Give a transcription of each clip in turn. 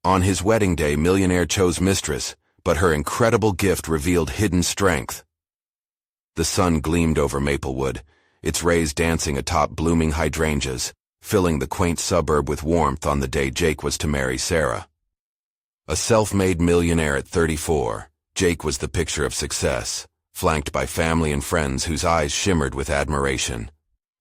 On his wedding day, Millionaire chose Mistress, but her incredible gift revealed hidden strength. The sun gleamed over Maplewood, its rays dancing atop blooming hydrangeas, filling the quaint suburb with warmth on the day Jake was to marry Sarah. A self-made millionaire at 34, Jake was the picture of success, flanked by family and friends whose eyes shimmered with admiration.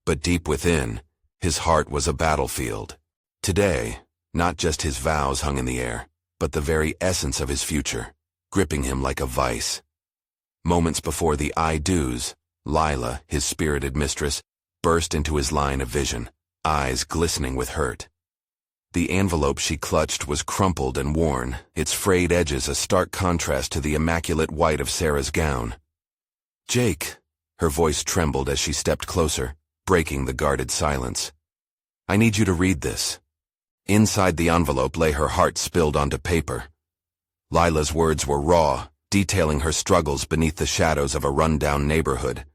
But deep within, his heart was a battlefield. Today, not just his vows hung in the air, but the very essence of his future, gripping him like a vice. Moments before the I-do's, Lila, his spirited mistress, burst into his line of vision, eyes glistening with hurt. The envelope she clutched was crumpled and worn, its frayed edges a stark contrast to the immaculate white of Sarah's gown. "Jake," her voice trembled as she stepped closer, breaking the guarded silence. "I need you to read this." Inside the envelope lay her heart spilled onto paper. Lila's words were raw, detailing her struggles beneath the shadows of a run-down neighborhood.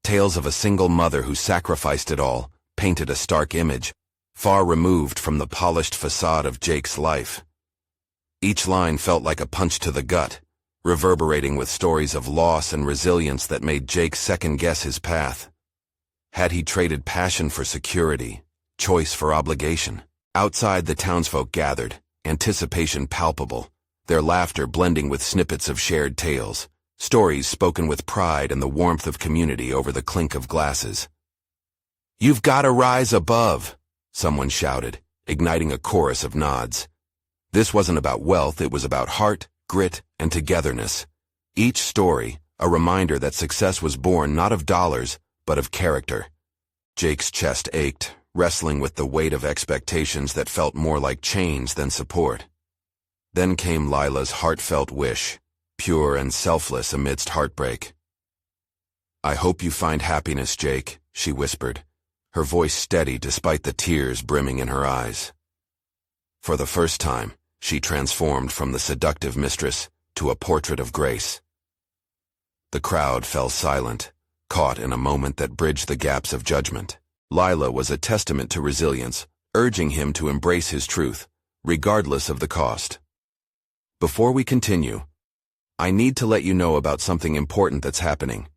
Tales of a single mother who sacrificed it all, painted a stark image, far removed from the polished facade of Jake's life. Each line felt like a punch to the gut, reverberating with stories of loss and resilience that made Jake second-guess his path. Had he traded passion for security, choice for obligation? Outside, the townsfolk gathered, anticipation palpable, their laughter blending with snippets of shared tales, stories spoken with pride and the warmth of community over the clink of glasses. "You've got to rise above," someone shouted, igniting a chorus of nods. This wasn't about wealth, it was about heart, grit, and togetherness. Each story, a reminder that success was born not of dollars, but of character. Jake's chest ached, wrestling with the weight of expectations that felt more like chains than support. Then came Lila's heartfelt wish, pure and selfless amidst heartbreak. "I hope you find happiness, Jake," she whispered, her voice steady despite the tears brimming in her eyes. For the first time, she transformed from the seductive mistress to a portrait of grace. The crowd fell silent, caught in a moment that bridged the gaps of judgment. Lila was a testament to resilience, urging him to embrace his truth, regardless of the cost. Before we continue, I need to let you know about something important that's happening.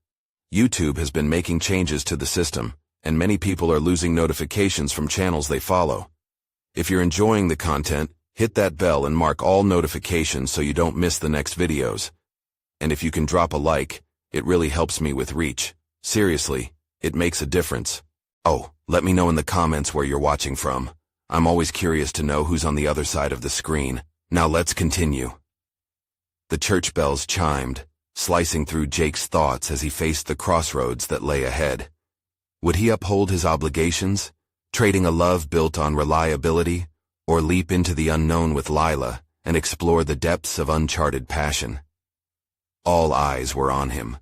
YouTube has been making changes to the system, and many people are losing notifications from channels they follow. If you're enjoying the content, hit that bell and mark all notifications so you don't miss the next videos. And if you can drop a like, it really helps me with reach. Seriously, it makes a difference. Oh, let me know in the comments where you're watching from. I'm always curious to know who's on the other side of the screen. Now let's continue. The church bells chimed, slicing through Jake's thoughts as he faced the crossroads that lay ahead. Would he uphold his obligations, trading a love built on reliability, or leap into the unknown with Lila and explore the depths of uncharted passion? All eyes were on him,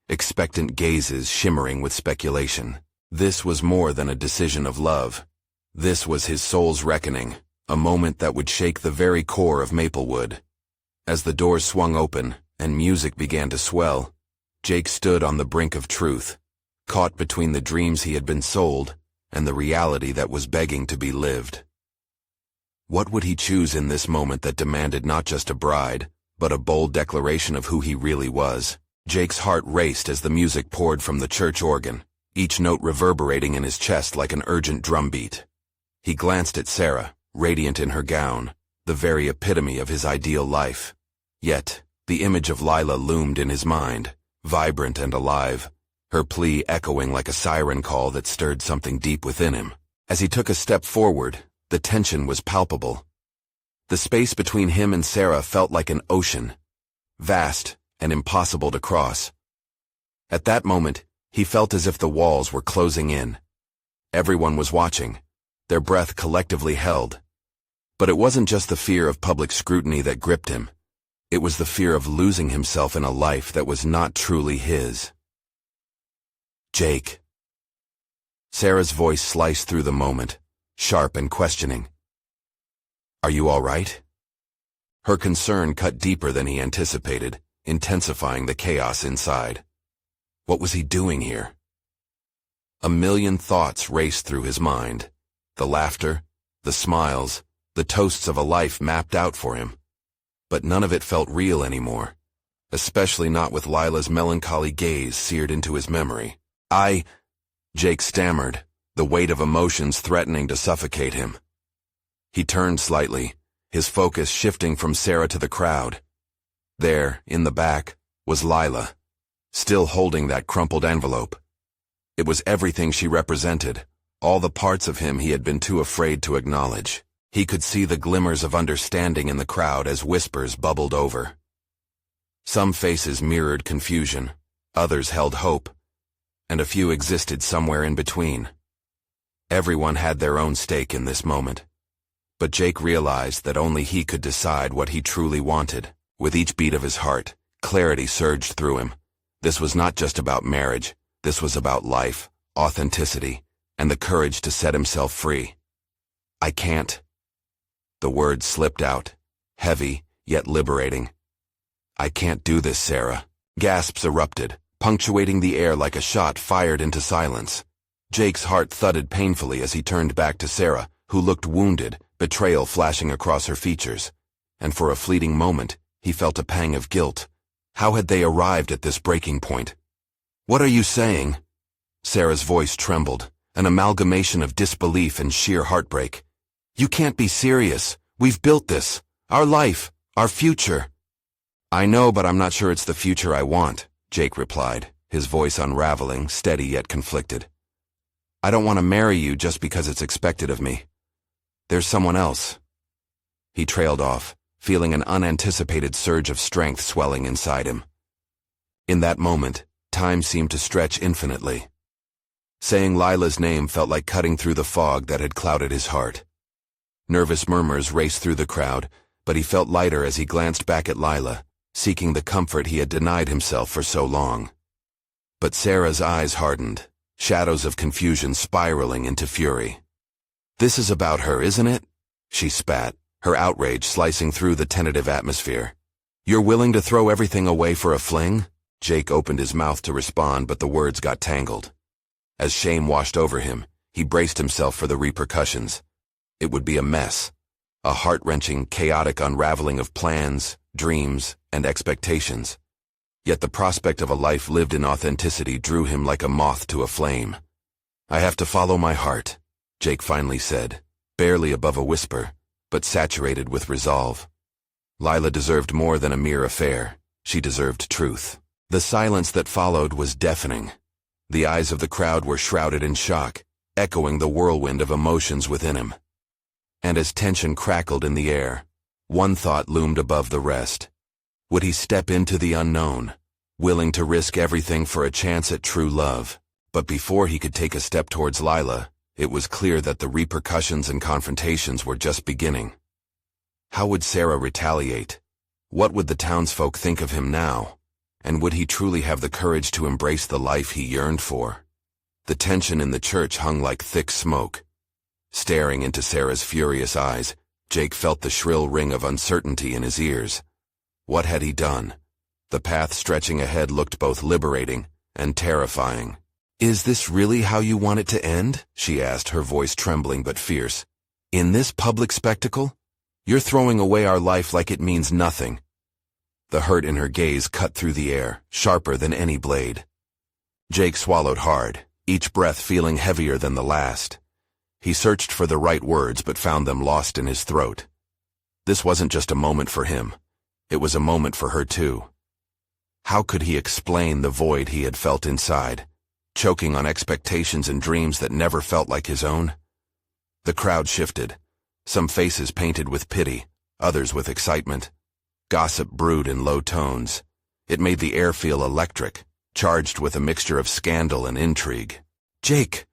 expectant gazes shimmering with speculation. This was more than a decision of love. This was his soul's reckoning, a moment that would shake the very core of Maplewood. As the doors swung open and music began to swell, Jake stood on the brink of truth, caught between the dreams he had been sold and the reality that was begging to be lived. What would he choose in this moment that demanded not just a bride, but a bold declaration of who he really was? Jake's heart raced as the music poured from the church organ, each note reverberating in his chest like an urgent drumbeat. He glanced at Sarah, radiant in her gown, the very epitome of his ideal life. Yet, the image of Lila loomed in his mind, vibrant and alive, her plea echoing like a siren call that stirred something deep within him. As he took a step forward, the tension was palpable. The space between him and Sarah felt like an ocean, vast and impossible to cross. At that moment, he felt as if the walls were closing in. Everyone was watching, their breath collectively held. But it wasn't just the fear of public scrutiny that gripped him. It was the fear of losing himself in a life that was not truly his. "Jake." Sarah's voice sliced through the moment, sharp and questioning. "Are you all right?" Her concern cut deeper than he anticipated, intensifying the chaos inside. What was he doing here? A million thoughts raced through his mind. The laughter, the smiles, the toasts of a life mapped out for him. But none of it felt real anymore, especially not with Lila's melancholy gaze seared into his memory. Jake stammered, the weight of emotions threatening to suffocate him. He turned slightly, his focus shifting from Sarah to the crowd. There, in the back, was Lila, still holding that crumpled envelope. It was everything she represented, all the parts of him he had been too afraid to acknowledge. He could see the glimmers of understanding in the crowd as whispers bubbled over. Some faces mirrored confusion, others held hope, and a few existed somewhere in between. Everyone had their own stake in this moment. But Jake realized that only he could decide what he truly wanted. With each beat of his heart, clarity surged through him. This was not just about marriage, this was about life, authenticity, and the courage to set himself free. I can't. The words slipped out, heavy, yet liberating. I can't do this, Sarah. Gasps erupted, punctuating the air like a shot fired into silence. Jake's heart thudded painfully as he turned back to Sarah, who looked wounded, betrayal flashing across her features. And for a fleeting moment, he felt a pang of guilt. How had they arrived at this breaking point? What are you saying? Sarah's voice trembled, an amalgamation of disbelief and sheer heartbreak. You can't be serious. We've built this. Our life. Our future. I know, but I'm not sure it's the future I want, Jake replied, his voice unraveling, steady yet conflicted. I don't want to marry you just because it's expected of me. There's someone else. He trailed off, feeling an unanticipated surge of strength swelling inside him. In that moment, time seemed to stretch infinitely. Saying Lila's name felt like cutting through the fog that had clouded his heart. Nervous murmurs raced through the crowd, but he felt lighter as he glanced back at Lila, seeking the comfort he had denied himself for so long. But Sarah's eyes hardened, shadows of confusion spiraling into fury. This is about her, isn't it? She spat, her outrage slicing through the tentative atmosphere. You're willing to throw everything away for a fling? Jake opened his mouth to respond, but the words got tangled. As shame washed over him, he braced himself for the repercussions. It would be a mess, a heart-wrenching, chaotic unraveling of plans, dreams, and expectations. Yet the prospect of a life lived in authenticity drew him like a moth to a flame. I have to follow my heart, Jake finally said, barely above a whisper, but saturated with resolve. Lila deserved more than a mere affair. She deserved truth. The silence that followed was deafening. The eyes of the crowd were shrouded in shock, echoing the whirlwind of emotions within him. And as tension crackled in the air, one thought loomed above the rest. Would he step into the unknown, willing to risk everything for a chance at true love? But before he could take a step towards Lila, it was clear that the repercussions and confrontations were just beginning. How would Sarah retaliate? What would the townsfolk think of him now? And would he truly have the courage to embrace the life he yearned for? The tension in the church hung like thick smoke. Staring into Sarah's furious eyes, Jake felt the shrill ring of uncertainty in his ears. What had he done? The path stretching ahead looked both liberating and terrifying. Is this really how you want it to end? She asked, her voice trembling but fierce. In this public spectacle? You're throwing away our life like it means nothing. The hurt in her gaze cut through the air, sharper than any blade. Jake swallowed hard, each breath feeling heavier than the last. He searched for the right words but found them lost in his throat. This wasn't just a moment for him. It was a moment for her too. How could he explain the void he had felt inside, choking on expectations and dreams that never felt like his own? The crowd shifted, some faces painted with pity, others with excitement. Gossip brewed in low tones. It made the air feel electric, charged with a mixture of scandal and intrigue. Jake!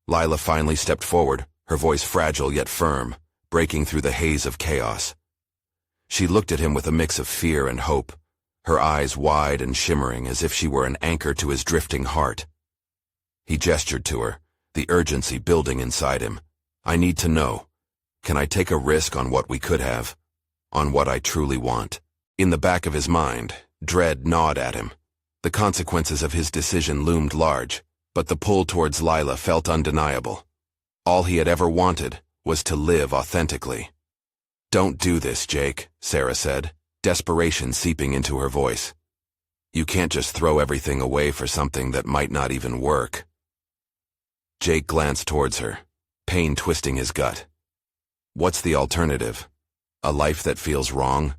Lila finally stepped forward, her voice fragile yet firm, breaking through the haze of chaos. She looked at him with a mix of fear and hope, her eyes wide and shimmering as if she were an anchor to his drifting heart. He gestured to her, the urgency building inside him. I need to know. Can I take a risk on what we could have? On what I truly want? In the back of his mind, dread gnawed at him. The consequences of his decision loomed large, but the pull towards Lila felt undeniable. All he had ever wanted was to live authentically. "Don't do this, Jake," Sarah said, desperation seeping into her voice. "You can't just throw everything away for something that might not even work." Jake glanced towards her, pain twisting his gut. "What's the alternative? A life that feels wrong?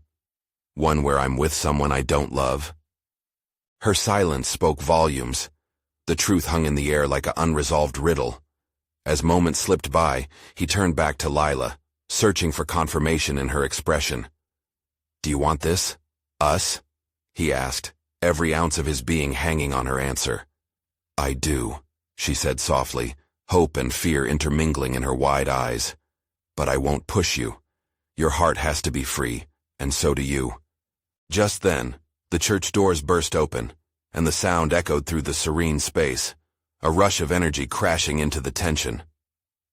One where I'm with someone I don't love?" Her silence spoke volumes. The truth hung in the air like an unresolved riddle. As moments slipped by, he turned back to Lila, searching for confirmation in her expression. "Do you want this? Us?" he asked, every ounce of his being hanging on her answer. "I do," she said softly, hope and fear intermingling in her wide eyes. "But I won't push you. Your heart has to be free, and so do you." Just then, the church doors burst open, and the sound echoed through the serene space, a rush of energy crashing into the tension.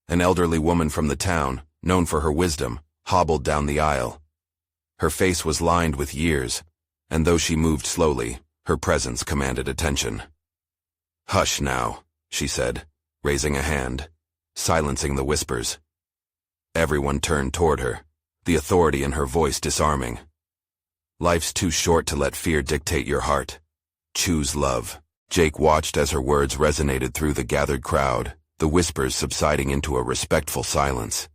An elderly woman from the town, known for her wisdom, hobbled down the aisle. Her face was lined with years, and though she moved slowly, her presence commanded attention. "Hush now," she said, raising a hand, silencing the whispers. Everyone turned toward her, the authority in her voice disarming. "Life's too short to let fear dictate your heart. Choose love." Jake watched as her words resonated through the gathered crowd, the whispers subsiding into a respectful silence.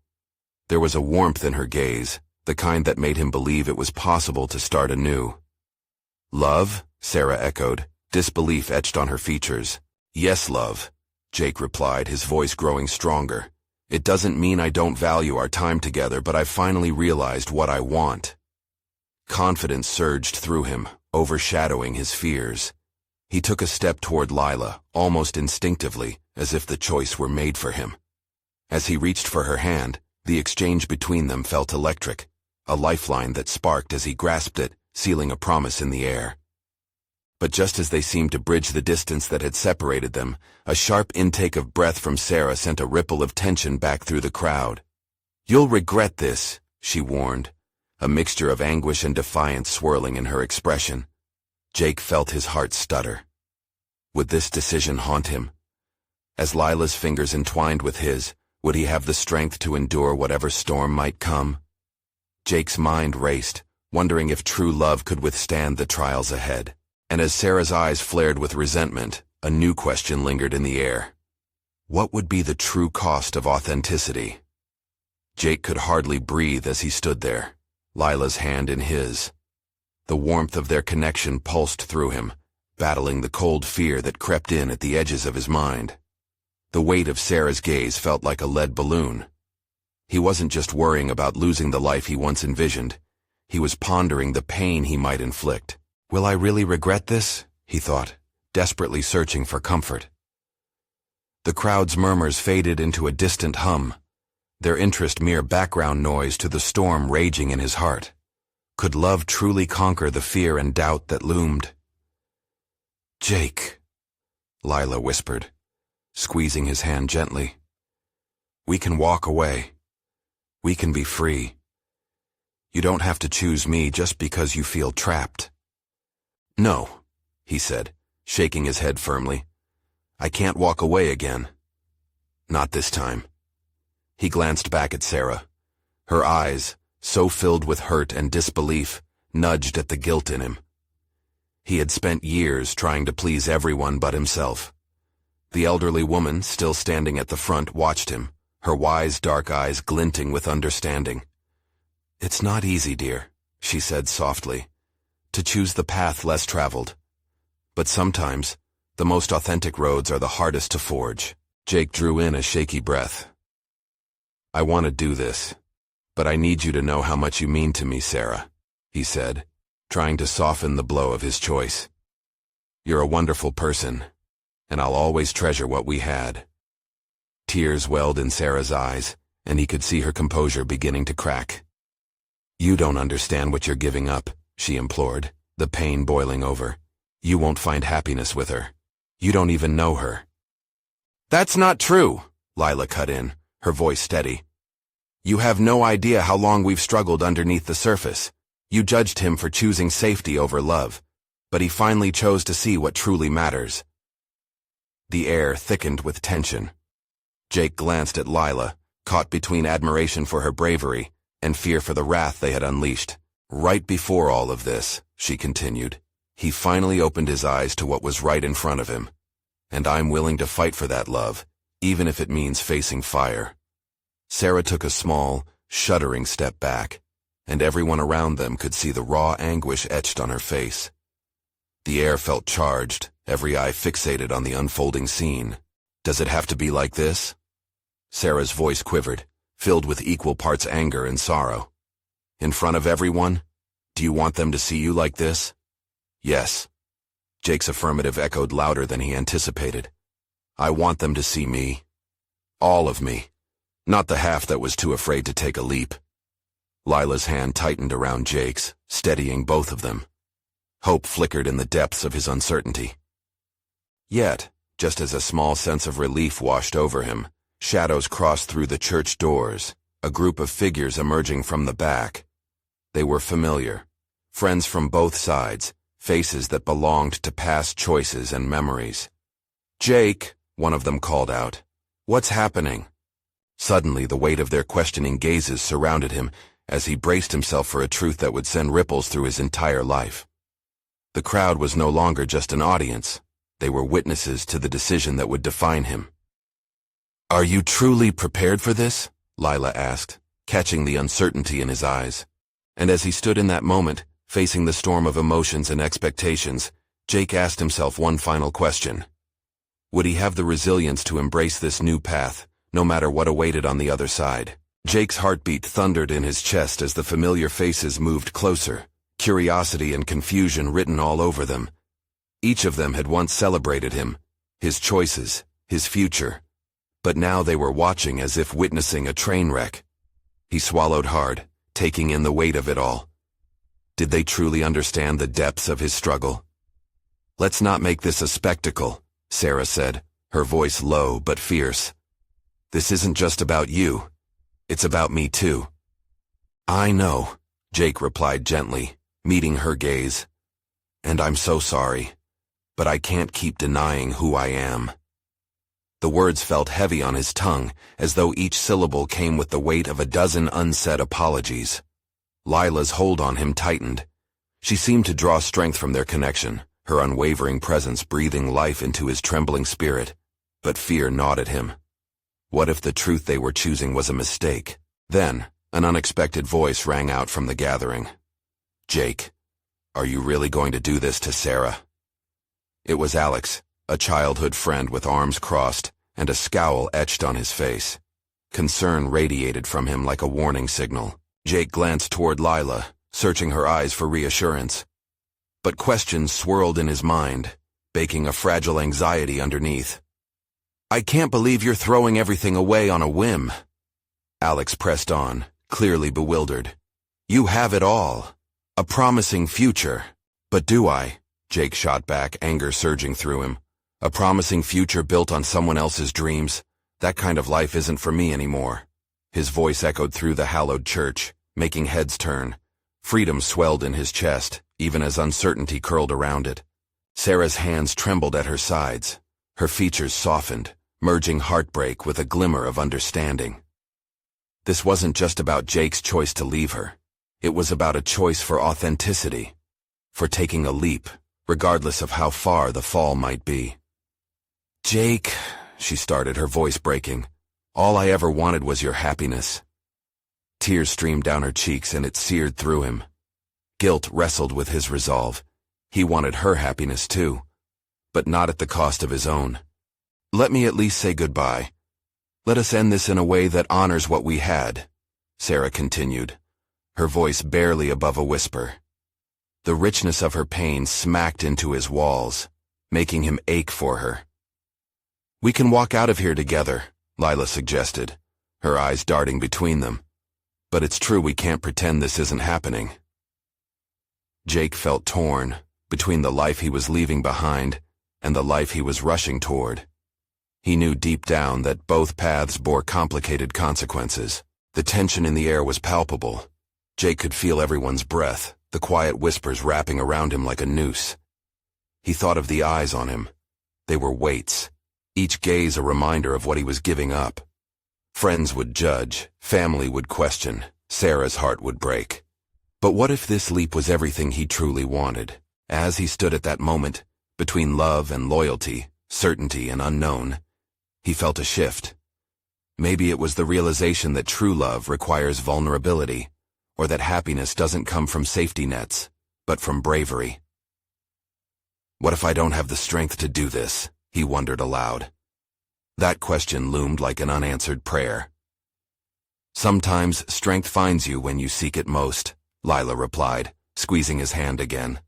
There was a warmth in her gaze, the kind that made him believe it was possible to start anew. "Love?" Sarah echoed, disbelief etched on her features. "Yes, love," Jake replied, his voice growing stronger. "It doesn't mean I don't value our time together, but I've finally realized what I want." Confidence surged through him, overshadowing his fears. He took a step toward Lila, almost instinctively, as if the choice were made for him. As he reached for her hand, the exchange between them felt electric, a lifeline that sparked as he grasped it, sealing a promise in the air. But just as they seemed to bridge the distance that had separated them, a sharp intake of breath from Sarah sent a ripple of tension back through the crowd. "You'll regret this," she warned, a mixture of anguish and defiance swirling in her expression. Jake felt his heart stutter. Would this decision haunt him? As Lila's fingers entwined with his, would he have the strength to endure whatever storm might come? Jake's mind raced, wondering if true love could withstand the trials ahead. And as Sarah's eyes flared with resentment, a new question lingered in the air. What would be the true cost of authenticity? Jake could hardly breathe as he stood there, Lila's hand in his. The warmth of their connection pulsed through him, battling the cold fear that crept in at the edges of his mind. The weight of Sarah's gaze felt like a lead balloon. He wasn't just worrying about losing the life he once envisioned. He was pondering the pain he might inflict. "Will I really regret this?" he thought, desperately searching for comfort. The crowd's murmurs faded into a distant hum, their interest mere background noise to the storm raging in his heart. Could love truly conquer the fear and doubt that loomed? "Jake," Lila whispered, squeezing his hand gently. "We can walk away. We can be free. You don't have to choose me just because you feel trapped." "No," he said, shaking his head firmly. "I can't walk away again. Not this time." He glanced back at Sarah. Her eyes, so filled with hurt and disbelief, nudged at the guilt in him. He had spent years trying to please everyone but himself. The elderly woman, still standing at the front, watched him, her wise dark eyes glinting with understanding. "It's not easy, dear," she said softly, "to choose the path less traveled. But sometimes, the most authentic roads are the hardest to forge." Jake drew in a shaky breath. "I want to do this, but I need you to know how much you mean to me, Sarah," he said, trying to soften the blow of his choice. "You're a wonderful person, and I'll always treasure what we had." Tears welled in Sarah's eyes, and he could see her composure beginning to crack. "You don't understand what you're giving up," she implored, the pain boiling over. "You won't find happiness with her. You don't even know her." "That's not true," Lila cut in, her voice steady. "You have no idea how long we've struggled underneath the surface. You judged him for choosing safety over love, but he finally chose to see what truly matters." The air thickened with tension. Jake glanced at Lila, caught between admiration for her bravery and fear for the wrath they had unleashed. Right before all of this, she continued, he finally opened his eyes to what was right in front of him. And I'm willing to fight for that love, even if it means facing fire. Sarah took a small, shuddering step back, and everyone around them could see the raw anguish etched on her face. The air felt charged, every eye fixated on the unfolding scene. Does it have to be like this? Sarah's voice quivered, filled with equal parts anger and sorrow. In front of everyone? Do you want them to see you like this? Yes. Jake's affirmative echoed louder than he anticipated. I want them to see me. All of me. Not the half that was too afraid to take a leap. Lila's hand tightened around Jake's, steadying both of them. Hope flickered in the depths of his uncertainty. Yet, just as a small sense of relief washed over him, shadows crossed through the church doors, a group of figures emerging from the back. They were familiar. Friends from both sides, faces that belonged to past choices and memories. Jake, one of them called out. What's happening? Suddenly, the weight of their questioning gazes surrounded him as he braced himself for a truth that would send ripples through his entire life. The crowd was no longer just an audience. They were witnesses to the decision that would define him. Are you truly prepared for this? Lila asked, catching the uncertainty in his eyes. And as he stood in that moment, facing the storm of emotions and expectations, Jake asked himself one final question. Would he have the resilience to embrace this new path, no matter what awaited on the other side? Jake's heartbeat thundered in his chest as the familiar faces moved closer, curiosity and confusion written all over them. Each of them had once celebrated him, his choices, his future. But now they were watching as if witnessing a train wreck. He swallowed hard, taking in the weight of it all. Did they truly understand the depths of his struggle? Let's not make this a spectacle, Sarah said, her voice low but fierce. This isn't just about you. It's about me too. I know, Jake replied gently, meeting her gaze. And I'm so sorry, but I can't keep denying who I am. The words felt heavy on his tongue, as though each syllable came with the weight of a dozen unsaid apologies. Lila's hold on him tightened. She seemed to draw strength from their connection, her unwavering presence breathing life into his trembling spirit. But fear gnawed at him. What if the truth they were choosing was a mistake? Then, an unexpected voice rang out from the gathering. Jake, are you really going to do this to Sarah? It was Alex, a childhood friend with arms crossed and a scowl etched on his face. Concern radiated from him like a warning signal. Jake glanced toward Lila, searching her eyes for reassurance. But questions swirled in his mind, baking a fragile anxiety underneath. I can't believe you're throwing everything away on a whim. Alex pressed on, clearly bewildered. You have it all. A promising future. But do I? Jake shot back, anger surging through him. A promising future built on someone else's dreams? That kind of life isn't for me anymore. His voice echoed through the hallowed church, making heads turn. Freedom swelled in his chest, even as uncertainty curled around it. Sarah's hands trembled at her sides. Her features softened, merging heartbreak with a glimmer of understanding. This wasn't just about Jake's choice to leave her. It was about a choice for authenticity, for taking a leap, regardless of how far the fall might be. Jake, she started, her voice breaking. All I ever wanted was your happiness. Tears streamed down her cheeks and it seared through him. Guilt wrestled with his resolve. He wanted her happiness too, but not at the cost of his own. Let me at least say goodbye. Let us end this in a way that honors what we had, Sarah continued, her voice barely above a whisper. The richness of her pain smacked into his walls, making him ache for her. We can walk out of here together, Lila suggested, her eyes darting between them. But it's true we can't pretend this isn't happening. Jake felt torn between the life he was leaving behind and the life he was rushing toward. He knew deep down that both paths bore complicated consequences. The tension in the air was palpable. Jake could feel everyone's breath, the quiet whispers wrapping around him like a noose. He thought of the eyes on him. They were weights, each gaze a reminder of what he was giving up. Friends would judge, family would question, Sarah's heart would break. But what if this leap was everything he truly wanted? As he stood at that moment, between love and loyalty, certainty and unknown, he felt a shift. Maybe it was the realization that true love requires vulnerability, or that happiness doesn't come from safety nets, but from bravery. What if I don't have the strength to do this? He wondered aloud. That question loomed like an unanswered prayer. Sometimes strength finds you when you seek it most, Lila replied, squeezing his hand again.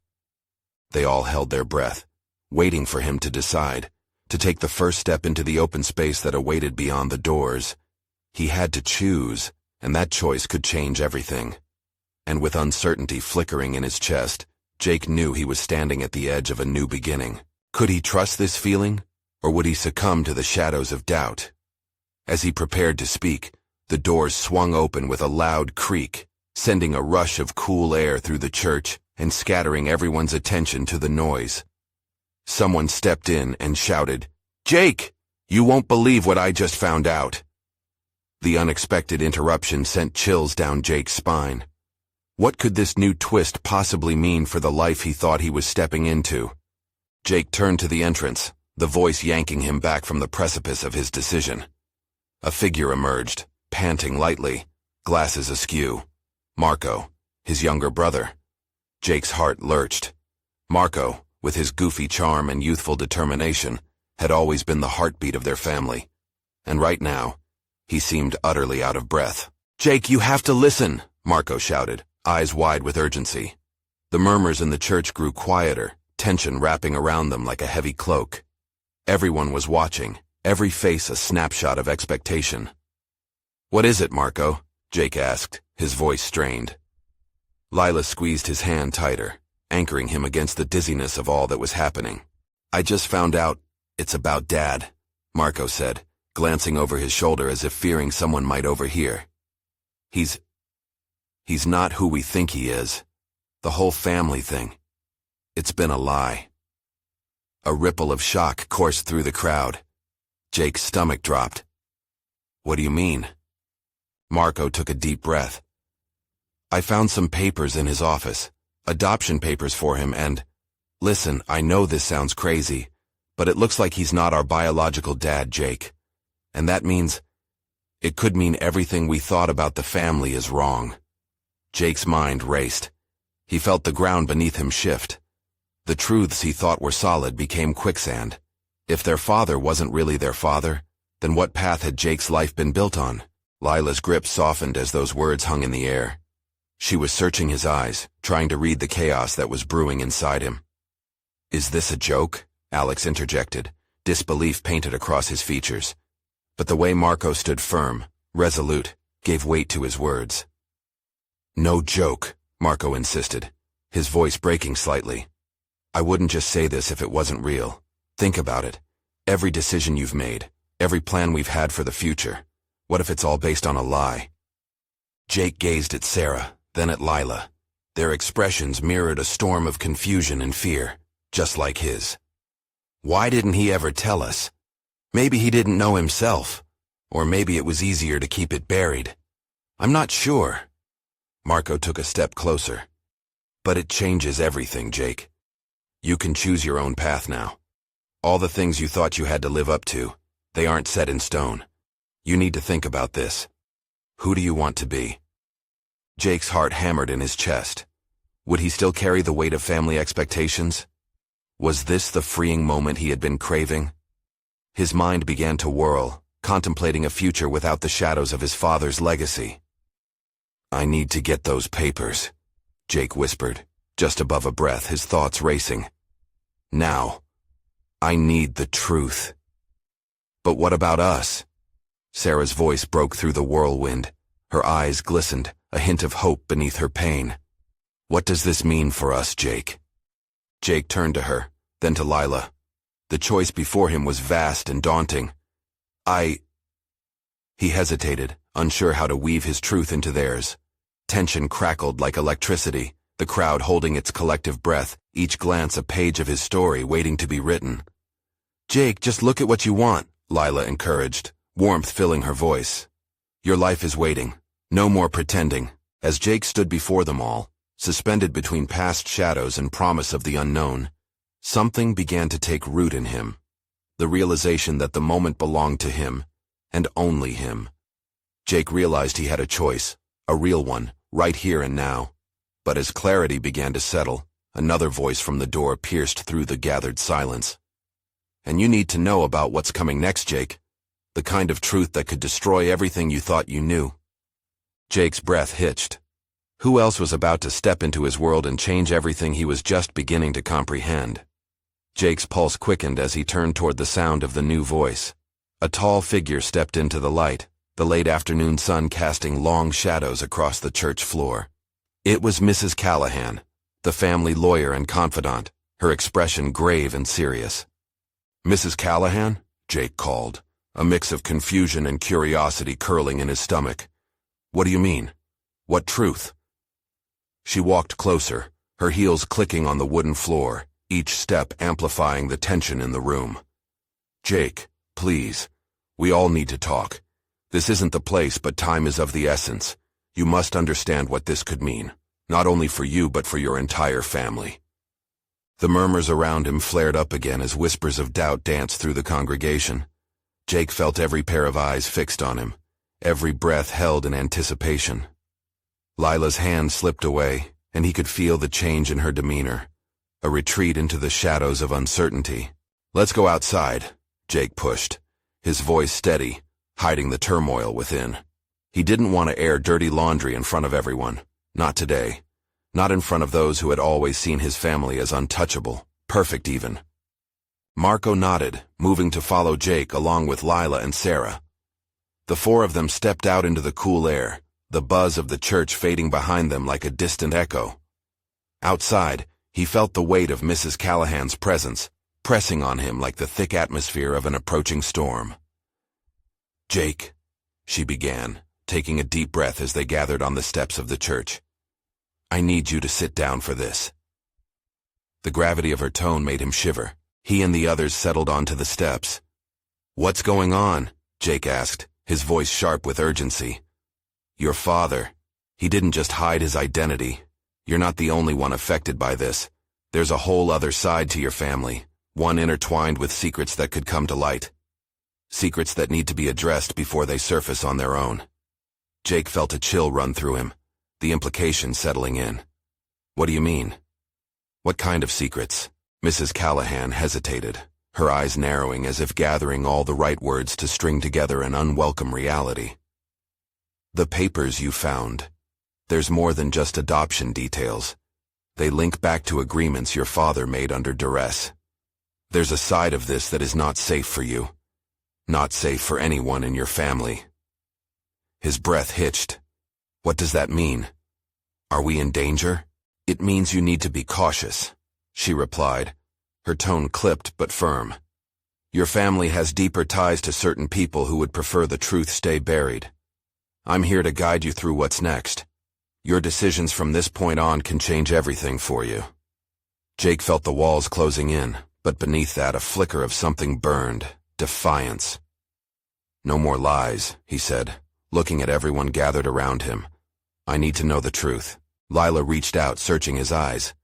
They all held their breath, waiting for him to decide, to take the first step into the open space that awaited beyond the doors. He had to choose, and that choice could change everything. And with uncertainty flickering in his chest, Jake knew he was standing at the edge of a new beginning. Could he trust this feeling, or would he succumb to the shadows of doubt? As he prepared to speak, the doors swung open with a loud creak, sending a rush of cool air through the church and scattering everyone's attention to the noise. Someone stepped in and shouted, "Jake, you won't believe what I just found out." The unexpected interruption sent chills down Jake's spine. What could this new twist possibly mean for the life he thought he was stepping into? Jake turned to the entrance, the voice yanking him back from the precipice of his decision. A figure emerged, panting lightly, glasses askew. Marco, his younger brother. Jake's heart lurched. Marco, with his goofy charm and youthful determination, had always been the heartbeat of their family. And right now, he seemed utterly out of breath. "Jake, you have to listen," Marco shouted, eyes wide with urgency. The murmurs in the church grew quieter, tension wrapping around them like a heavy cloak. Everyone was watching, every face a snapshot of expectation. "What is it, Marco?" Jake asked, his voice strained. Lila squeezed his hand tighter, anchoring him against the dizziness of all that was happening. "I just found out it's about Dad," Marco said, glancing over his shoulder as if fearing someone might overhear. He's not who we think he is. The whole family thing. It's been a lie." A ripple of shock coursed through the crowd. Jake's stomach dropped. "What do you mean?" Marco took a deep breath. "I found some papers in his office, adoption papers for him, and... Listen, I know this sounds crazy, but it looks like he's not our biological dad, Jake. And that means... it could mean everything we thought about the family is wrong." Jake's mind raced. He felt the ground beneath him shift. The truths he thought were solid became quicksand. If their father wasn't really their father, then what path had Jake's life been built on? Lila's grip softened as those words hung in the air. She was searching his eyes, trying to read the chaos that was brewing inside him. "Is this a joke?" Alex interjected, disbelief painted across his features. But the way Marco stood firm, resolute, gave weight to his words. "No joke," Marco insisted, his voice breaking slightly. "I wouldn't just say this if it wasn't real. Think about it. Every decision you've made, every plan we've had for the future. What if it's all based on a lie?" Jake gazed at Sarah, then at Lila. Their expressions mirrored a storm of confusion and fear, just like his. Why didn't he ever tell us? Maybe he didn't know himself, or maybe it was easier to keep it buried. I'm not sure. Marco took a step closer. But it changes everything, Jake. You can choose your own path now. All the things you thought you had to live up to, they aren't set in stone. You need to think about this. Who do you want to be? Jake's heart hammered in his chest. Would he still carry the weight of family expectations? Was this the freeing moment he had been craving? His mind began to whirl, contemplating a future without the shadows of his father's legacy. I need to get those papers, Jake whispered, just above a breath, his thoughts racing. Now. I need the truth. But what about us? Sarah's voice broke through the whirlwind. Her eyes glistened, a hint of hope beneath her pain. What does this mean for us, Jake? Jake turned to her, then to Lila. The choice before him was vast and daunting. He hesitated, unsure how to weave his truth into theirs. Tension crackled like electricity, the crowd holding its collective breath, each glance a page of his story waiting to be written. Jake, just look at what you want, Lila encouraged, warmth filling her voice. Your life is waiting. No more pretending. As Jake stood before them all, suspended between past shadows and promise of the unknown, something began to take root in him. The realization that the moment belonged to him, and only him. Jake realized he had a choice, a real one, right here and now. But as clarity began to settle, another voice from the door pierced through the gathered silence. And you need to know about what's coming next, Jake. The kind of truth that could destroy everything you thought you knew. Jake's breath hitched. Who else was about to step into his world and change everything he was just beginning to comprehend? Jake's pulse quickened as he turned toward the sound of the new voice. A tall figure stepped into the light, the late afternoon sun casting long shadows across the church floor. It was Mrs. Callahan, the family lawyer and confidant, her expression grave and serious. "Mrs. Callahan?" Jake called, a mix of confusion and curiosity curling in his stomach. "What do you mean? What truth?" She walked closer, her heels clicking on the wooden floor, each step amplifying the tension in the room. "Jake, please. We all need to talk. This isn't the place, but time is of the essence. You must understand what this could mean, not only for you but for your entire family." The murmurs around him flared up again as whispers of doubt danced through the congregation. Jake felt every pair of eyes fixed on him, every breath held in anticipation. Lila's hand slipped away, and he could feel the change in her demeanor, a retreat into the shadows of uncertainty. "Let's go outside," Jake pushed, his voice steady, hiding the turmoil within. He didn't want to air dirty laundry in front of everyone, not today, not in front of those who had always seen his family as untouchable, perfect even. Marco nodded, moving to follow Jake along with Lila and Sarah. The four of them stepped out into the cool air, the buzz of the church fading behind them like a distant echo. Outside, he felt the weight of Mrs. Callahan's presence, pressing on him like the thick atmosphere of an approaching storm. "Jake," she began, taking a deep breath as they gathered on the steps of the church. "I need you to sit down for this." The gravity of her tone made him shiver. He and the others settled onto the steps. "What's going on?" Jake asked, his voice sharp with urgency. "Your father. He didn't just hide his identity. You're not the only one affected by this. There's a whole other side to your family, one intertwined with secrets that could come to light. Secrets that need to be addressed before they surface on their own." Jake felt a chill run through him, the implication settling in. "What do you mean? What kind of secrets?" Mrs. Callahan hesitated, her eyes narrowing as if gathering all the right words to string together an unwelcome reality. "The papers you found. There's more than just adoption details. They link back to agreements your father made under duress. There's a side of this that is not safe for you. Not safe for anyone in your family." His breath hitched. "What does that mean? Are we in danger?" "It means you need to be cautious," she replied, her tone clipped but firm. "Your family has deeper ties to certain people who would prefer the truth stay buried. I'm here to guide you through what's next. Your decisions from this point on can change everything for you." Jake felt the walls closing in, but beneath that a flicker of something burned, defiance. "No more lies," he said, looking at everyone gathered around him. "I need to know the truth." Lila reached out, searching his eyes.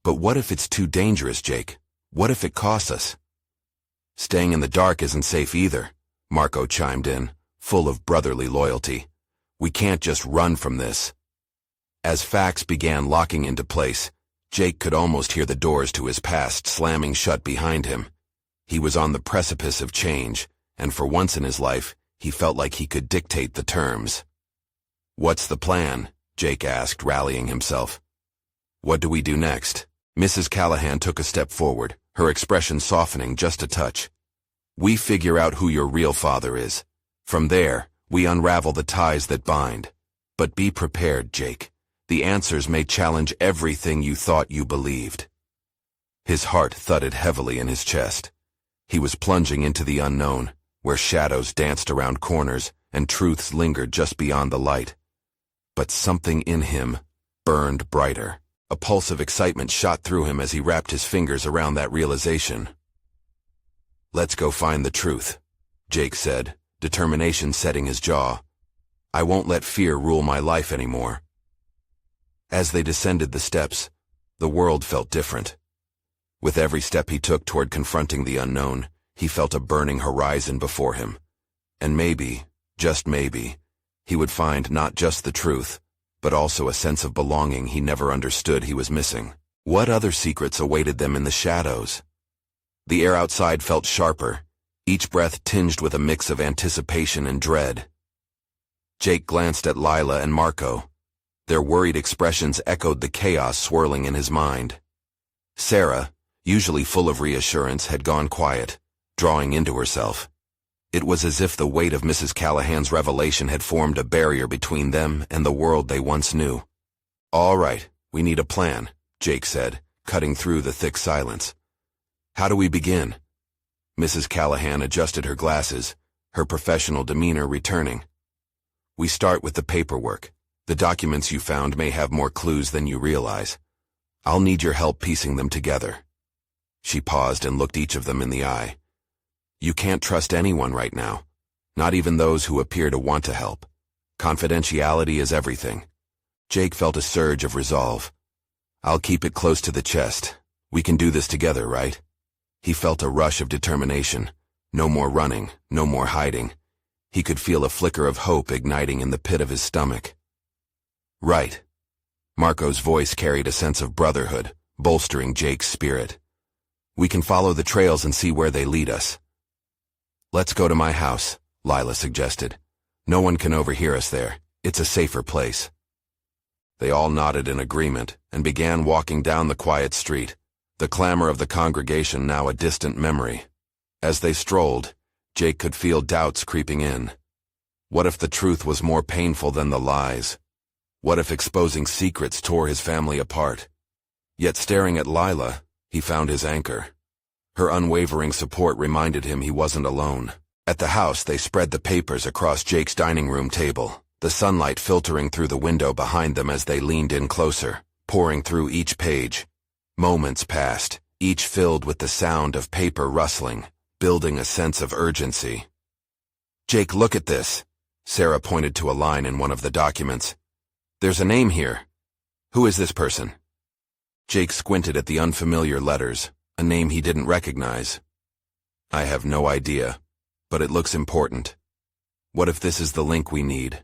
"But what if it's too dangerous, Jake? What if it costs us?" "Staying in the dark isn't safe either," Marco chimed in, full of brotherly loyalty. "We can't just run from this." As facts began locking into place, Jake could almost hear the doors to his past slamming shut behind him. He was on the precipice of change, and for once in his life, he felt like he could dictate the terms. "What's the plan?" Jake asked, rallying himself. "What do we do next?" Mrs. Callahan took a step forward, her expression softening just a touch. "We figure out who your real father is. From there, we unravel the ties that bind. But be prepared, Jake. The answers may challenge everything you thought you believed." His heart thudded heavily in his chest. He was plunging into the unknown, where shadows danced around corners and truths lingered just beyond the light. But something in him burned brighter. A pulse of excitement shot through him as he wrapped his fingers around that realization. "Let's go find the truth," Jake said, determination setting his jaw. I won't let fear rule my life anymore. As they descended the steps, the world felt different. With every step he took toward confronting the unknown, he felt a burning horizon before him. And maybe, just maybe, he would find not just the truth, but also a sense of belonging he never understood he was missing. What other secrets awaited them in the shadows? The air outside felt sharper, each breath tinged with a mix of anticipation and dread. Jake glanced at Lila and Marco. Their worried expressions echoed the chaos swirling in his mind. Sarah, usually full of reassurance, had gone quiet, drawing into herself. It was as if the weight of Mrs. Callahan's revelation had formed a barrier between them and the world they once knew. "All right, we need a plan," Jake said, cutting through the thick silence. "How do we begin?" Mrs. Callahan adjusted her glasses, her professional demeanor returning. "We start with the paperwork. The documents you found may have more clues than you realize. I'll need your help piecing them together." She paused and looked each of them in the eye. "You can't trust anyone right now, not even those who appear to want to help. Confidentiality is everything." Jake felt a surge of resolve. "I'll keep it close to the chest. We can do this together, right?" He felt a rush of determination. No more running, no more hiding. He could feel a flicker of hope igniting in the pit of his stomach. "Right." Marco's voice carried a sense of brotherhood, bolstering Jake's spirit. "We can follow the trails and see where they lead us." "Let's go to my house," Lila suggested. "No one can overhear us there. It's a safer place." They all nodded in agreement and began walking down the quiet street, the clamor of the congregation now a distant memory. As they strolled, Jake could feel doubts creeping in. What if the truth was more painful than the lies? What if exposing secrets tore his family apart? Yet staring at Lila, he found his anchor. Her unwavering support reminded him he wasn't alone. At the house, they spread the papers across Jake's dining room table, the sunlight filtering through the window behind them as they leaned in closer, pouring through each page. Moments passed, each filled with the sound of paper rustling, building a sense of urgency. "Jake, look at this." Sarah pointed to a line in one of the documents. "There's a name here. Who is this person?" Jake squinted at the unfamiliar letters, a name he didn't recognize. "I have no idea, but it looks important. What if this is the link we need?"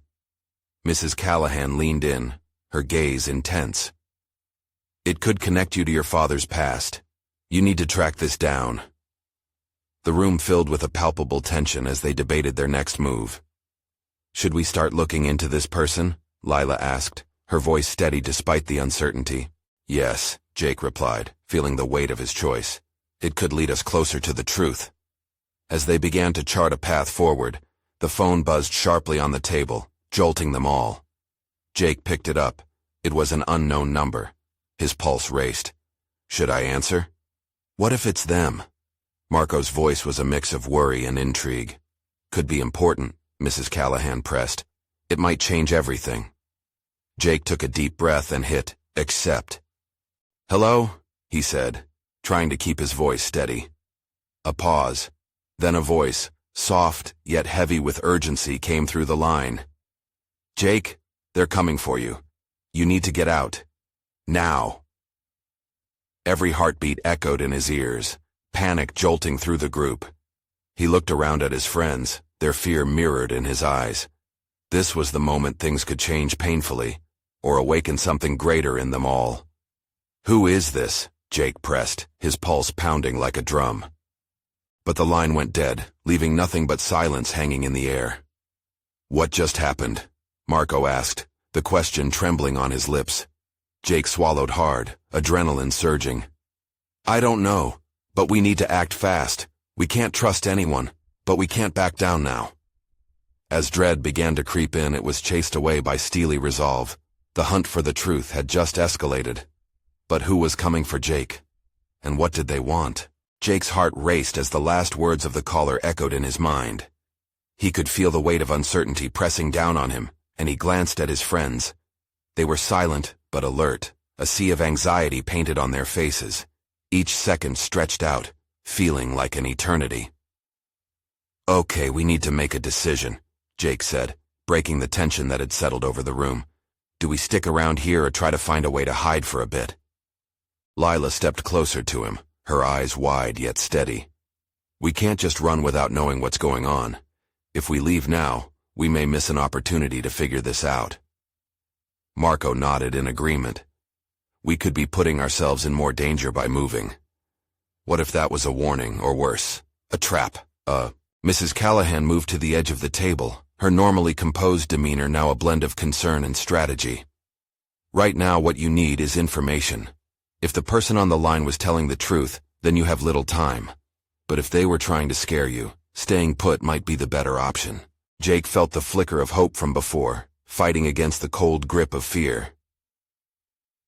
Mrs. Callahan leaned in, her gaze intense. "It could connect you to your father's past. You need to track this down." The room filled with a palpable tension as they debated their next move. "Should we start looking into this person?" Lila asked, her voice steady despite the uncertainty. "Yes," Jake replied, feeling the weight of his choice. "It could lead us closer to the truth." As they began to chart a path forward, the phone buzzed sharply on the table, jolting them all. Jake picked it up. It was an unknown number. His pulse raced. Should I answer? What if it's them? Marco's voice was a mix of worry and intrigue. "Could be important," Mrs. Callahan pressed. "It might change everything." Jake took a deep breath and hit accept. "Hello?" he said, trying to keep his voice steady. A pause. Then a voice, soft yet heavy with urgency, came through the line. "Jake, they're coming for you. You need to get out. Now." Every heartbeat echoed in his ears, panic jolting through the group. He looked around at his friends, their fear mirrored in his eyes. This was the moment things could change painfully, or awaken something greater in them all. "Who is this?" Jake pressed, his pulse pounding like a drum. But the line went dead, leaving nothing but silence hanging in the air. "What just happened?" Marco asked, the question trembling on his lips. Jake swallowed hard, adrenaline surging. "I don't know, but we need to act fast. We can't trust anyone, but we can't back down now." As dread began to creep in, it was chased away by steely resolve. The hunt for the truth had just escalated. But who was coming for Jake? And what did they want? Jake's heart raced as the last words of the caller echoed in his mind. He could feel the weight of uncertainty pressing down on him, and he glanced at his friends. They were silent but alert, a sea of anxiety painted on their faces. Each second stretched out, feeling like an eternity. "Okay, we need to make a decision," Jake said, breaking the tension that had settled over the room. Do we stick around here or try to find a way to hide for a bit? Lila stepped closer to him, her eyes wide yet steady. We can't just run without knowing what's going on. If we leave now, we may miss an opportunity to figure this out. Marco nodded in agreement. We could be putting ourselves in more danger by moving. What if that was a warning, or worse, a trap? Mrs. Callahan moved to the edge of the table, her normally composed demeanor now a blend of concern and strategy. Right now what you need is information. If the person on the line was telling the truth, then you have little time. But if they were trying to scare you, staying put might be the better option. Jake felt the flicker of hope from before, fighting against the cold grip of fear.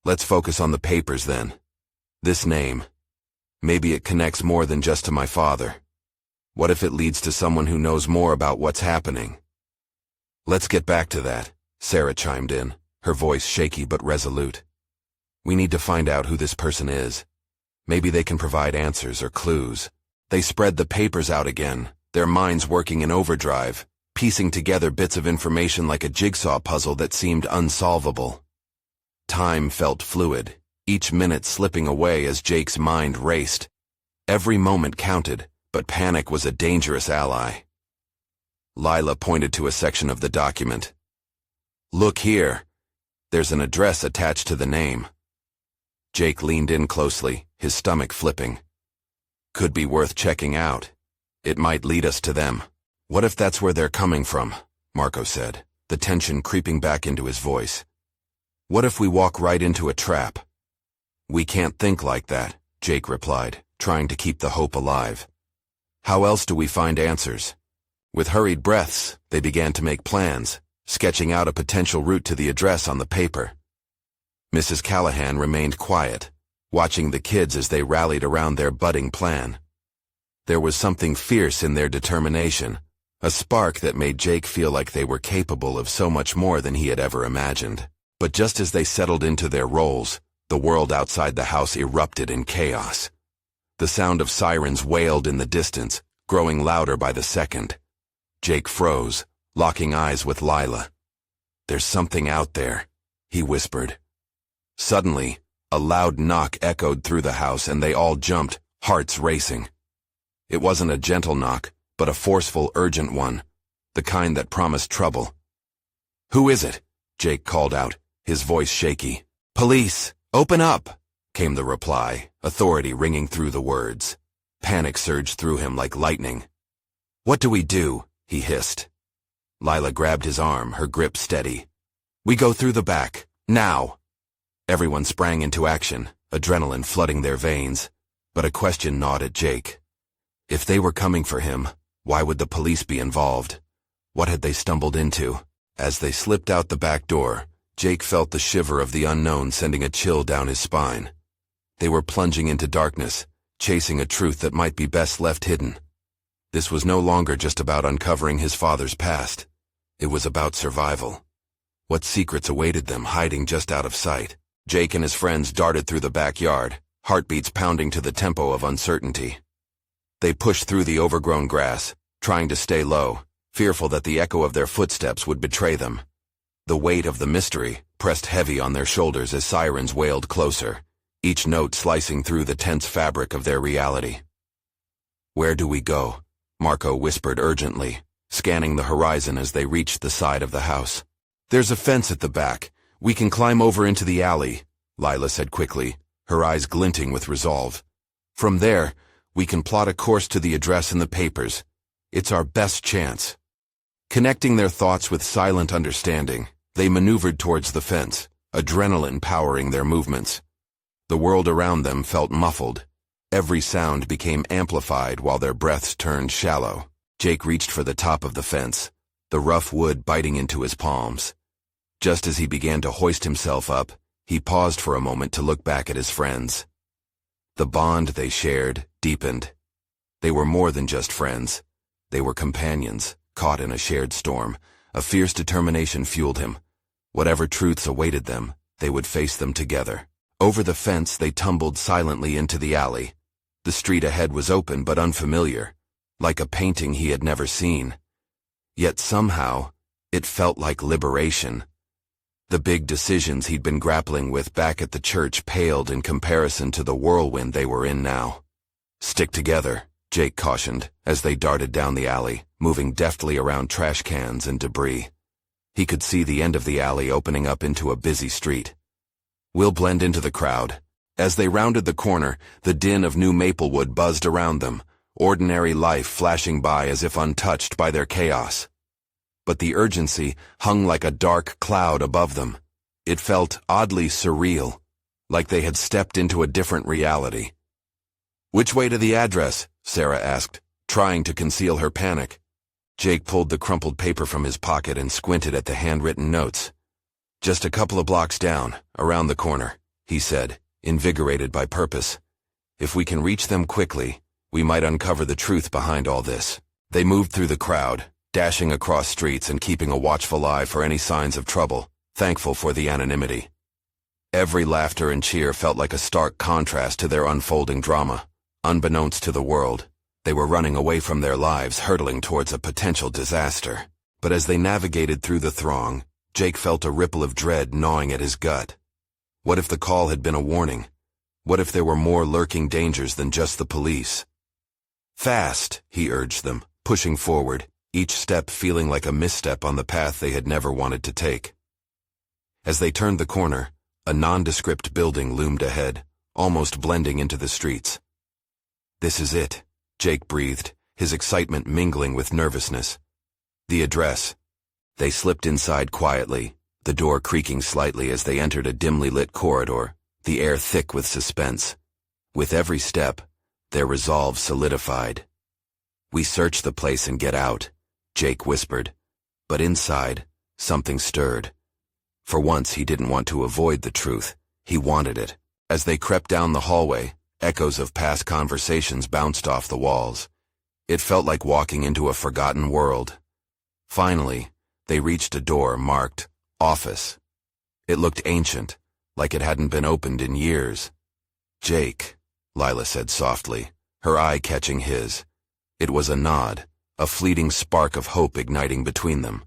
Let's focus on the papers then. This name. Maybe it connects more than just to my father. What if it leads to someone who knows more about what's happening? Let's get back to that, Sarah chimed in, her voice shaky but resolute. We need to find out who this person is. Maybe they can provide answers or clues. They spread the papers out again, their minds working in overdrive, piecing together bits of information like a jigsaw puzzle that seemed unsolvable. Time felt fluid, each minute slipping away as Jake's mind raced. Every moment counted, but panic was a dangerous ally. Lila pointed to a section of the document. Look here. There's an address attached to the name. Jake leaned in closely, his stomach flipping. Could be worth checking out. It might lead us to them. What if that's where they're coming from? Marco said, the tension creeping back into his voice. What if we walk right into a trap? We can't think like that, Jake replied, trying to keep the hope alive. How else do we find answers? With hurried breaths, they began to make plans, sketching out a potential route to the address on the paper. Mrs. Callahan remained quiet, watching the kids as they rallied around their budding plan. There was something fierce in their determination, a spark that made Jake feel like they were capable of so much more than he had ever imagined. But just as they settled into their roles, the world outside the house erupted in chaos. The sound of sirens wailed in the distance, growing louder by the second. Jake froze, locking eyes with Lila. There's something out there, he whispered. Suddenly, a loud knock echoed through the house and they all jumped, hearts racing. It wasn't a gentle knock, but a forceful, urgent one, the kind that promised trouble. Who is it? Jake called out, his voice shaky. Police! Open up! Came the reply, authority ringing through the words. Panic surged through him like lightning. What do we do? He hissed. Lila grabbed his arm, her grip steady. We go through the back, now! Everyone sprang into action, adrenaline flooding their veins, but a question gnawed at Jake. If they were coming for him, why would the police be involved? What had they stumbled into? As they slipped out the back door, Jake felt the shiver of the unknown sending a chill down his spine. They were plunging into darkness, chasing a truth that might be best left hidden. This was no longer just about uncovering his father's past. It was about survival. What secrets awaited them hiding just out of sight? Jake and his friends darted through the backyard, heartbeats pounding to the tempo of uncertainty. They pushed through the overgrown grass, trying to stay low, fearful that the echo of their footsteps would betray them. The weight of the mystery pressed heavy on their shoulders as sirens wailed closer, each note slicing through the tense fabric of their reality. Where do we go? Marco whispered urgently, scanning the horizon as they reached the side of the house. There's a fence at the back. We can climb over into the alley, Lila said quickly, her eyes glinting with resolve. From there, we can plot a course to the address in the papers. It's our best chance. Connecting their thoughts with silent understanding, they maneuvered towards the fence, adrenaline powering their movements. The world around them felt muffled. Every sound became amplified while their breaths turned shallow. Jake reached for the top of the fence, the rough wood biting into his palms. Just as he began to hoist himself up, he paused for a moment to look back at his friends. The bond they shared deepened. They were more than just friends. They were companions, caught in a shared storm. A fierce determination fueled him. Whatever truths awaited them, they would face them together. Over the fence they tumbled silently into the alley. The street ahead was open but unfamiliar, like a painting he had never seen. Yet somehow, It felt like liberation. The big decisions he'd been grappling with back at the church paled in comparison to the whirlwind they were in now. "Stick together," Jake cautioned, as they darted down the alley, moving deftly around trash cans and debris. He could see the end of the alley opening up into a busy street. "We'll blend into the crowd." As they rounded the corner, the din of New Maplewood buzzed around them, ordinary life flashing by as if untouched by their chaos. But the urgency hung like a dark cloud above them. It felt oddly surreal, like they had stepped into a different reality. "Which way to the address?" Sarah asked, trying to conceal her panic. Jake pulled the crumpled paper from his pocket and squinted at the handwritten notes. "Just a couple of blocks down, around the corner," he said, invigorated by purpose. "If we can reach them quickly, we might uncover the truth behind all this." They moved through the crowd, dashing across streets and keeping a watchful eye for any signs of trouble, thankful for the anonymity. Every laughter and cheer felt like a stark contrast to their unfolding drama. Unbeknownst to the world, they were running away from their lives, hurtling towards a potential disaster. But as they navigated through the throng, Jake felt a ripple of dread gnawing at his gut. What if the call had been a warning? What if there were more lurking dangers than just the police? "Fast," he urged them, pushing forward, each step feeling like a misstep on the path they had never wanted to take. As they turned the corner, a nondescript building loomed ahead, almost blending into the streets. "This is it," Jake breathed, his excitement mingling with nervousness. "The address." They slipped inside quietly, the door creaking slightly as they entered a dimly lit corridor, the air thick with suspense. With every step, their resolve solidified. "We search the place and get out," Jake whispered. But inside, something stirred. For once, he didn't want to avoid the truth. He wanted it. As they crept down the hallway, echoes of past conversations bounced off the walls. It felt like walking into a forgotten world. Finally, they reached a door marked "Office." It looked ancient, like it hadn't been opened in years. "Jake," Lila said softly, her eye catching his. It was a nod, a fleeting spark of hope igniting between them.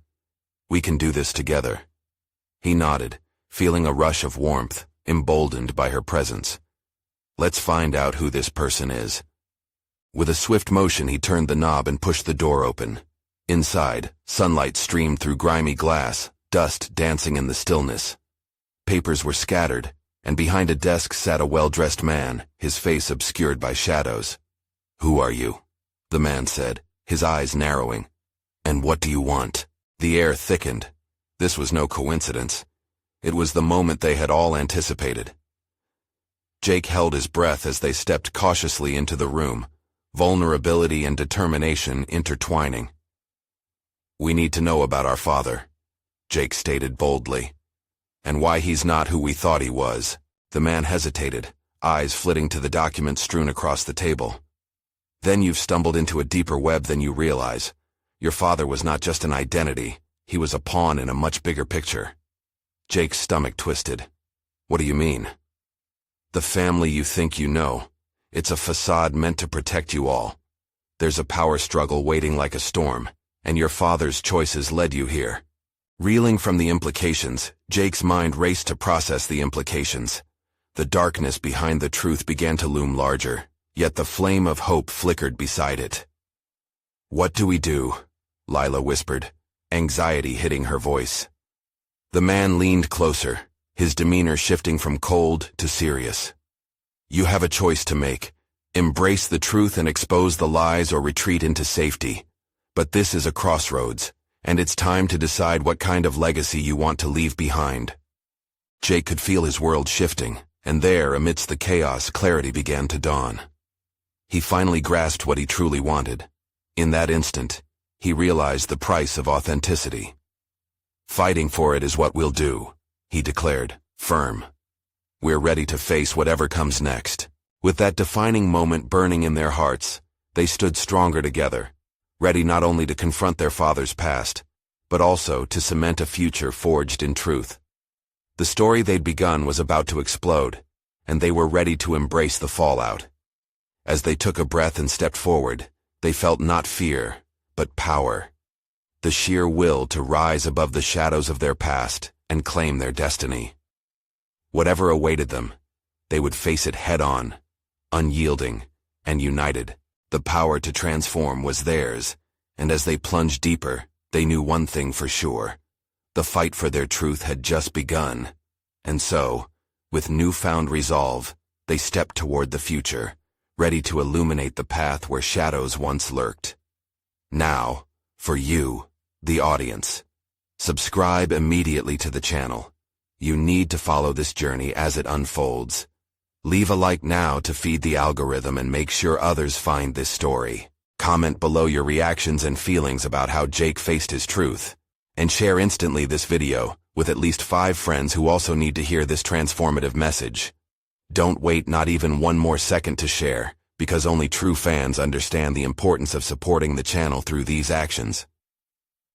"We can do this together." He nodded, feeling a rush of warmth, emboldened by her presence. "Let's find out who this person is." With a swift motion, he turned the knob and pushed the door open. Inside, sunlight streamed through grimy glass, dust dancing in the stillness. Papers were scattered, and behind a desk sat a well-dressed man, his face obscured by shadows. "Who are you?" the man said, his eyes narrowing. "And what do you want?" The air thickened. This was no coincidence. It was the moment they had all anticipated. Jake held his breath as they stepped cautiously into the room, vulnerability and determination intertwining. "We need to know about our father," Jake stated boldly. "And why he's not who we thought he was." The man hesitated, eyes flitting to the documents strewn across the table. "Then you've stumbled into a deeper web than you realize. Your father was not just an identity, he was a pawn in a much bigger picture." Jake's stomach twisted. "What do you mean?" "The family you think you know. It's a facade meant to protect you all. There's a power struggle waiting like a storm, and your father's choices led you here." Reeling from the implications, Jake's mind raced to process the implications. The darkness behind the truth began to loom larger, yet the flame of hope flickered beside it. "What do we do?" Lila whispered, anxiety hitting her voice. The man leaned closer, his demeanor shifting from cold to serious. "You have a choice to make. Embrace the truth and expose the lies, or retreat into safety. But this is a crossroads, and it's time to decide what kind of legacy you want to leave behind." Jake could feel his world shifting, and there, amidst the chaos, clarity began to dawn. He finally grasped what he truly wanted. In that instant, he realized the price of authenticity. "Fighting for it is what we'll do," he declared, firm. "We're ready to face whatever comes next." With that defining moment burning in their hearts, they stood stronger together, ready not only to confront their father's past, but also to cement a future forged in truth. The story they'd begun was about to explode, and they were ready to embrace the fallout. As they took a breath and stepped forward, they felt not fear, but power. the sheer will to rise above the shadows of their past and claim their destiny. Whatever awaited them, they would face it head-on, unyielding and united. The power to transform was theirs, and as they plunged deeper, they knew one thing for sure. The fight for their truth had just begun. And so, with newfound resolve, they stepped toward the future, ready to illuminate the path where shadows once lurked. Now, for you, the audience, subscribe immediately to the channel. You need to follow this journey as it unfolds. Leave a like now to feed the algorithm and make sure others find this story. Comment below your reactions and feelings about how Jake faced his truth. And share instantly this video with at least 5 friends who also need to hear this transformative message. Don't wait not even one more second to share, because only true fans understand the importance of supporting the channel through these actions.